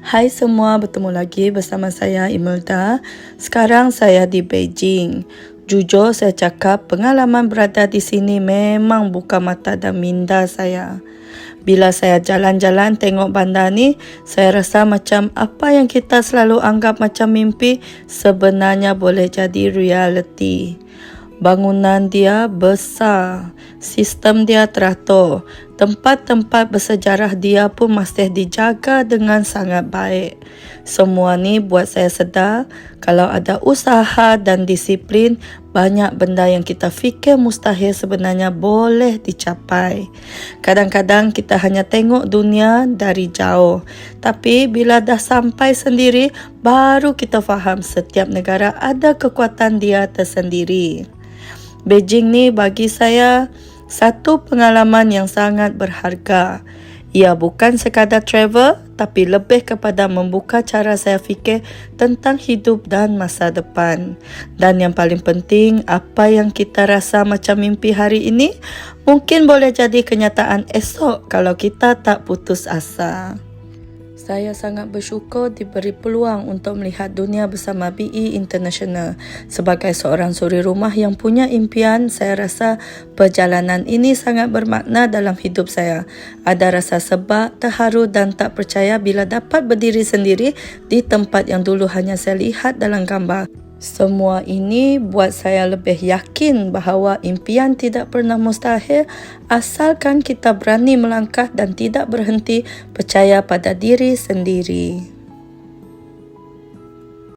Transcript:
Hai semua, bertemu lagi bersama saya Imelda. Sekarang saya di Beijing. Jujur saya cakap pengalaman berada di sini memang buka mata dan minda saya. Bila saya jalan-jalan tengok bandar ni, saya rasa macam apa yang kita selalu anggap macam mimpi sebenarnya boleh jadi realiti. Bangunan dia besar, sistem dia teratur, tempat-tempat bersejarah dia pun masih dijaga dengan sangat baik. Semua ni buat saya sedar kalau ada usaha dan disiplin, banyak benda yang kita fikir mustahil sebenarnya boleh dicapai. Kadang-kadang kita hanya tengok dunia dari jauh, tapi bila dah sampai sendiri, baru kita faham setiap negara ada kekuatan dia tersendiri. Beijing ni bagi saya satu pengalaman yang sangat berharga. Ia bukan sekadar travel, tapi lebih kepada membuka cara saya fikir tentang hidup dan masa depan. Dan yang paling penting, apa yang kita rasa macam mimpi hari ini, mungkin boleh jadi kenyataan esok kalau kita tak putus asa. Saya sangat bersyukur diberi peluang untuk melihat dunia bersama BE International. Sebagai seorang suri rumah yang punya impian, saya rasa perjalanan ini sangat bermakna dalam hidup saya. Ada rasa sebab, terharu dan tak percaya bila dapat berdiri sendiri di tempat yang dulu hanya saya lihat dalam gambar. Semua ini buat saya lebih yakin bahawa impian tidak pernah mustahil asalkan kita berani melangkah dan tidak berhenti percaya pada diri sendiri.